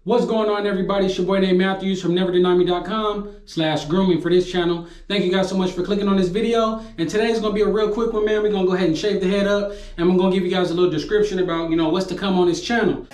What's going on, everybody? It's your boy named Matthews from neverdenieme.com/grooming for this channel. Thank you guys so much for clicking on this video. And today's gonna be a real quick one, man. We're gonna go ahead and shave the head up, and I'm gonna give you guys a little description about, what's to come on this channel.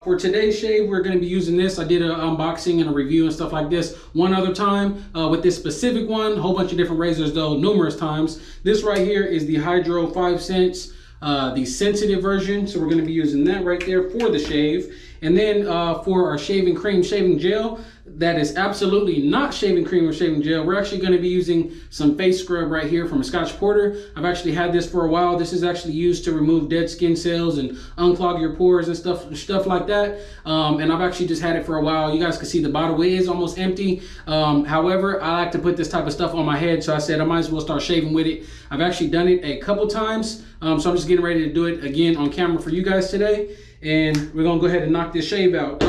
For today's shave, we're going to be using this. I did an unboxing and a review and stuff like this one other time with this specific one. A whole bunch of different razors though, numerous times. This right here is the Hydro 5 cents, the sensitive version. So we're going to be using that right there for the shave. And then for our shaving cream, shaving gel, that is absolutely not shaving cream or shaving gel. We're actually going to be using some face scrub right here from Scotch Porter. I've actually had this for a while. This is actually used to remove dead skin cells and unclog your pores and stuff like that. And I've actually just had it for a while. You guys can see the bottle is almost empty. However, I like to put this type of stuff on my head, so I said I might as well start shaving with it. I've actually done it a couple times, so I'm just getting ready to do it again on camera for you guys today. And we're gonna go ahead and knock this shave out.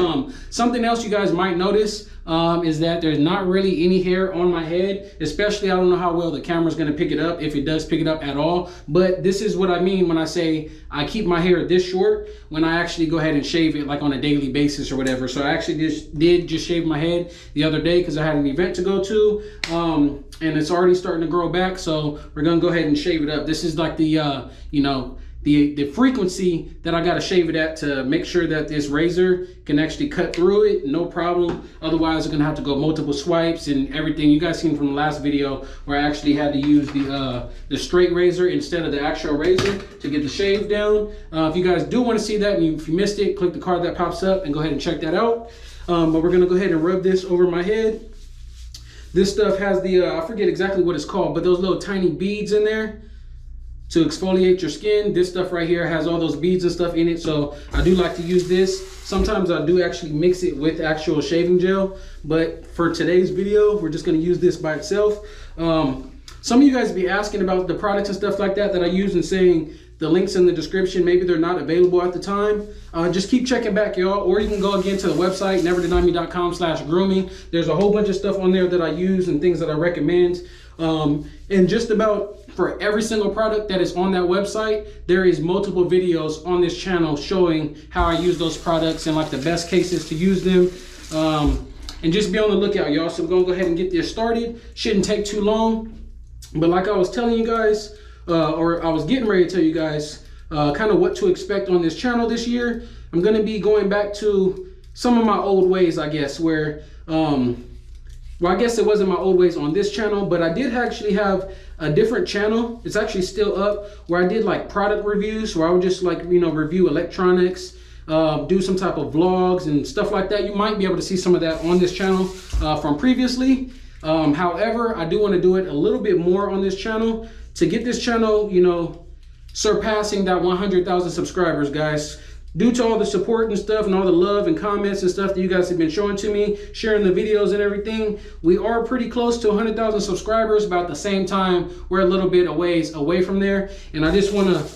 Something else you guys might notice is that there's not really any hair on my head, especially I don't know how well the camera's gonna pick it up, if it does pick it up at all. But this is what I mean when I say I keep my hair this short when I actually go ahead and shave it like on a daily basis or whatever. So I actually did shave my head the other day because I had an event to go to, and it's already starting to grow back. So we're gonna go ahead and shave it up. This is like the the frequency that I gotta shave it at to make sure that this razor can actually cut through it, no problem. Otherwise, I'm gonna have to go multiple swipes and everything. You guys seen from the last video where I actually had to use the straight razor instead of the actual razor to get the shave down. If you guys do want to see that, and if you missed it, click the card that pops up and go ahead and check that out. But we're gonna go ahead and rub this over my head. This stuff has the, I forget exactly what it's called, but those little tiny beads in there to exfoliate your skin. This stuff right here has all those beads and stuff in it, so I do like to use this. Sometimes I do actually mix it with actual shaving gel, but for today's video, we're just gonna use this by itself. Some of you guys be asking about the products and stuff like that I use and saying the links in the description, maybe they're not available at the time. Just keep checking back, y'all, or you can go again to the website, neverdenieme.com/grooming. There's a whole bunch of stuff on there that I use and things that I recommend. And just about for every single product that is on that website, there is multiple videos on this channel showing how I use those products and like the best cases to use them. And just be on the lookout, y'all. So we're gonna go ahead and get this started. Shouldn't take too long. But like I was telling you guys, or I was getting ready to tell you guys, kind of what to expect on this channel this year. I'm gonna be going back to some of my old ways, I guess, where, well, I guess it wasn't my old ways on this channel, but I did actually have a different channel. It's actually still up, where I did like product reviews, where I would just like, review electronics, do some type of vlogs and stuff like that. You might be able to see some of that on this channel from previously. However, I do want to do it a little bit more on this channel to get this channel, surpassing that 100,000 subscribers, guys. Due to all the support and stuff and all the love and comments and stuff that you guys have been showing to me, sharing the videos and everything, we are pretty close to 100,000 subscribers, but at the same time, we're a little bit away from there. And I just want to,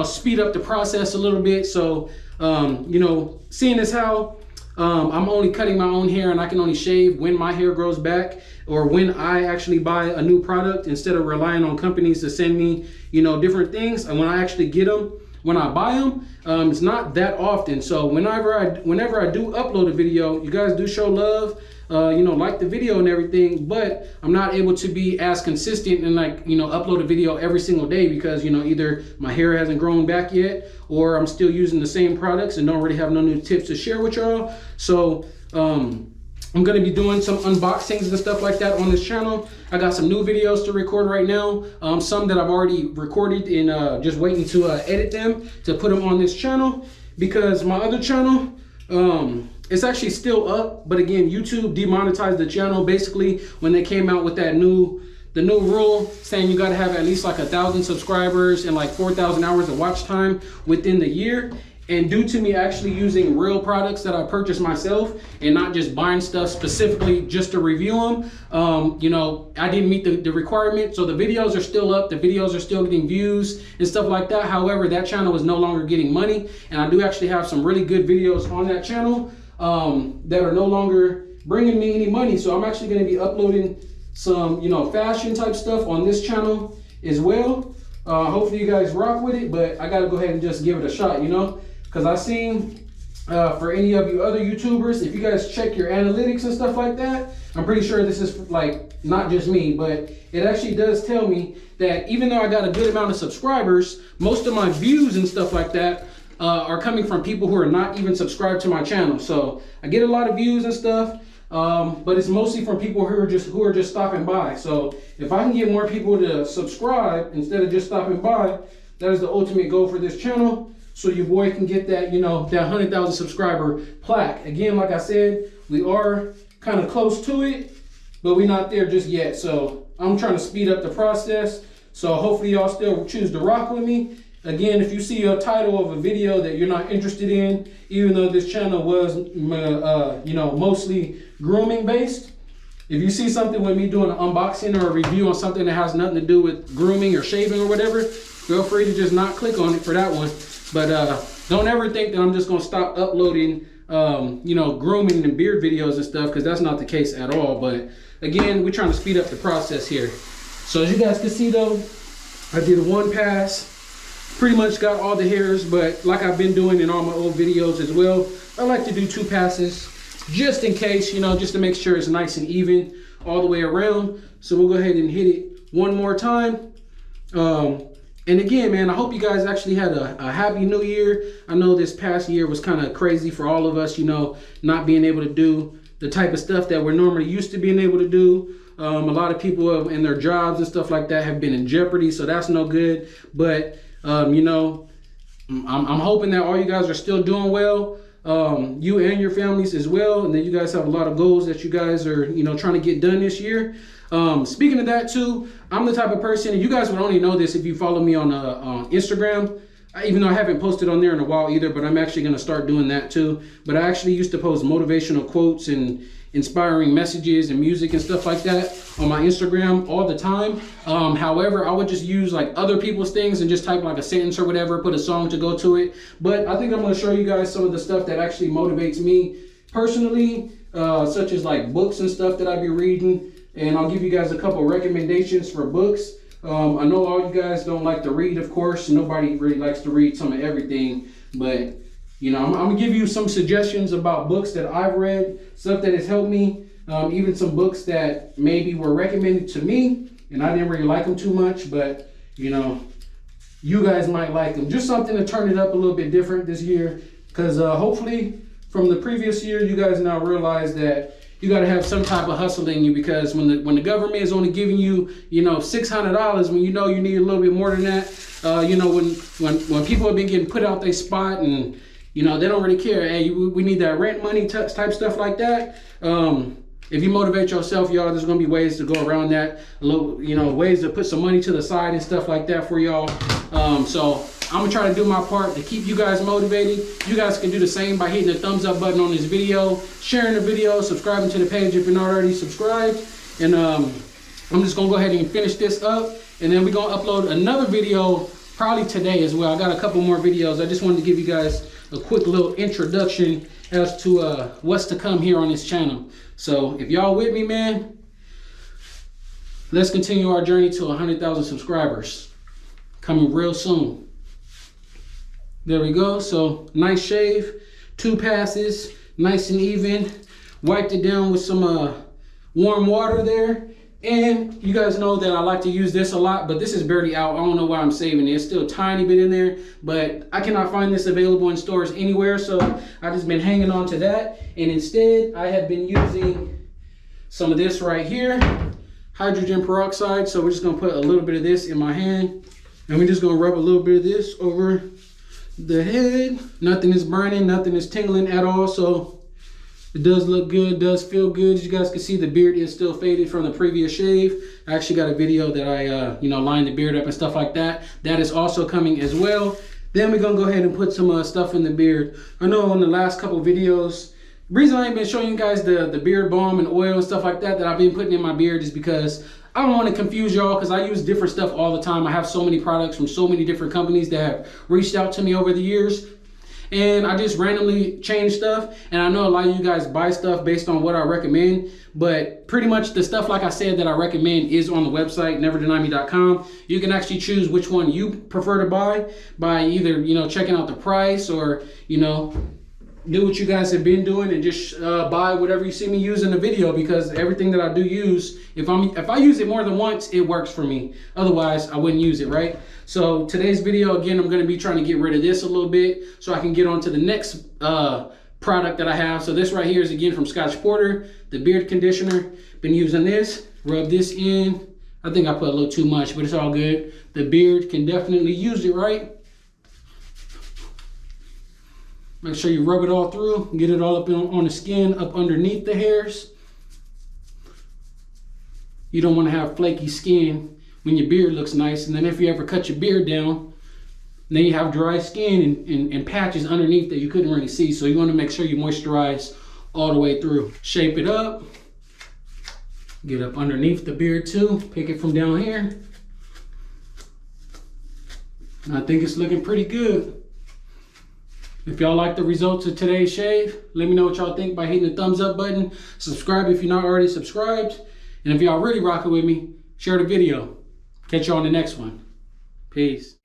speed up the process a little bit. So, seeing as how I'm only cutting my own hair and I can only shave when my hair grows back or when I actually buy a new product instead of relying on companies to send me, different things. And when I actually get them, when I buy them, it's not that often. So whenever I do upload a video, you guys do show love, like the video and everything, but I'm not able to be as consistent and upload a video every single day because, either my hair hasn't grown back yet or I'm still using the same products and don't really have no new tips to share with y'all. So, I'm gonna be doing some unboxings and stuff like that on this channel. I got some new videos to record right now. Some that I've already recorded and just waiting to edit them to put them on this channel, because my other channel, it's actually still up, but again, YouTube demonetized the channel basically when they came out with that the new rule saying you gotta have at least like 1,000 subscribers and like 4,000 hours of watch time within the year. And due to me actually using real products that I purchased myself and not just buying stuff specifically just to review them, I didn't meet the requirement. So the videos are still up, the videos are still getting views and stuff like that. However, that channel is no longer getting money. And I do actually have some really good videos on that channel that are no longer bringing me any money. So I'm actually going to be uploading some, you know, fashion type stuff on this channel as well. Hopefully you guys rock with it, but I gotta go ahead and just give it a shot, you know, because I seen for any of you other YouTubers, if you guys check your analytics and stuff like that, I'm pretty sure this is like not just me, but it actually does tell me that even though I got a good amount of subscribers, most of my views and stuff like that are coming from people who are not even subscribed to my channel. So I get a lot of views and stuff, but it's mostly from people who are just stopping by. So if I can get more people to subscribe instead of just stopping by, that is the ultimate goal for this channel. So your boy can get that, you know, that 100,000 subscriber plaque. Again, like I said, we are kind of close to it, but we're not there just yet. So I'm trying to speed up the process. So hopefully y'all still choose to rock with me. Again, if you see a title of a video that you're not interested in, even though this channel was, you know, mostly grooming based, if you see something with me doing an unboxing or a review on something that has nothing to do with grooming or shaving or whatever, feel free to just not click on it for that one. But don't ever think that I'm just gonna stop uploading, you know, grooming and beard videos and stuff, because that's not the case at all. But again, we're trying to speed up the process here. So as you guys can see though, I did one pass. Pretty much got all the hairs, but like I've been doing in all my old videos as well, I like to do 2 passes just in case, you know, just to make sure it's nice and even all the way around. So we'll go ahead and hit it one more time. And again, man, I hope you guys actually had a happy new year. I know this past year was kind of crazy for all of us, you know, not being able to do the type of stuff that we're normally used to being able to do. A lot of people in their jobs and stuff like that have been in jeopardy, so that's no good. But you know, I'm hoping that all you guys are still doing well, you and your families as well, and that you guys have a lot of goals that you guys are, you know, trying to get done this year. Speaking of that too, I'm the type of person, and you guys would only know this if you follow me on Instagram, even though I haven't posted on there in a while either, but I'm actually going to start doing that too. But I actually used to post motivational quotes and inspiring messages and music and stuff like that on my Instagram all the time. However, I would just use like other people's things and just type like a sentence or whatever, put a song to go to it. But I think I'm going to show you guys some of the stuff that actually motivates me personally, such as like books and stuff that I be reading. And I'll give you guys a couple recommendations for books. I know all you guys don't like to read, of course. Nobody really likes to read some of everything, but you know, I'm gonna give you some suggestions about books that I've read, stuff that has helped me, even some books that maybe were recommended to me and I didn't really like them too much, but you know, you guys might like them. Just something to turn it up a little bit different this year, because hopefully from the previous year, you guys now realize that you got to have some type of hustle in you, because when the government is only giving you, you know, $600 when you know you need a little bit more than that, you know, when people have been getting put out their spot and, you know, they don't really care. Hey, we need that rent money type stuff like that. If you motivate yourself, y'all, there's gonna be ways to go around that. A little, you know, ways to put some money to the side and stuff like that for y'all. So I'm gonna try to do my part to keep you guys motivated. You guys can do the same by hitting the thumbs up button on this video, sharing the video, subscribing to the page if you're not already subscribed. And I'm just gonna go ahead and finish this up, and then we're gonna upload another video probably today as well. I got a couple more videos. I just wanted to give you guys a quick little introduction as to what's to come here on this channel. So if y'all with me, man, let's continue our journey to 100,000 subscribers. Coming real soon. There we go. So nice shave, 2 passes, nice and even. Wiped it down with some warm water there. And you guys know that I like to use this a lot, but this is barely out. I don't know why I'm saving it. It's still a tiny bit in there, but I cannot find this available in stores anywhere. So I've just been hanging on to that. And instead I have been using some of this right here, hydrogen peroxide. So we're just gonna put a little bit of this in my hand, and we're just gonna rub a little bit of this over the head. Nothing is burning, nothing is tingling at all. So it does look good, does feel good. As you guys can see, the beard is still faded from the previous shave. I actually got a video that I, you know, lined the beard up and stuff like that. That is also coming as well. Then we're gonna go ahead and put some stuff in the beard. I know in the last couple videos, the reason I ain't been showing you guys the beard balm and oil and stuff like that I've been putting in my beard is because I don't want to confuse y'all, because I use different stuff all the time. I have so many products from so many different companies that have reached out to me over the years. and I just randomly change stuff. And I know a lot of you guys buy stuff based on what I recommend, but pretty much the stuff, like I said, that I recommend is on the website, neverdenyme.com. You can actually choose which one you prefer to buy by either, you know, checking out the price, or, you know, do what you guys have been doing and just buy whatever you see me use in the video, because everything that I do use, if I use it more than once, it works for me. Otherwise, I wouldn't use it, right? So today's video, again, I'm gonna be trying to get rid of this a little bit so I can get on to the next product that I have. So this right here is, again, from Scotch Porter, the beard conditioner. Been using this, rub this in. I think I put a little too much, but it's all good. The beard can definitely use it, right? Make sure you rub it all through, get it all up on the skin, up underneath the hairs. You don't want to have flaky skin when your beard looks nice. And then if you ever cut your beard down, then you have dry skin and patches underneath that you couldn't really see. So you want to make sure you moisturize all the way through. Shape it up. Get up underneath the beard too. Pick it from down here. And I think it's looking pretty good. If y'all like the results of today's shave, let me know what y'all think by hitting the thumbs up button. Subscribe if you're not already subscribed. And if y'all really rocking with me, share the video. Catch y'all on the next one. Peace.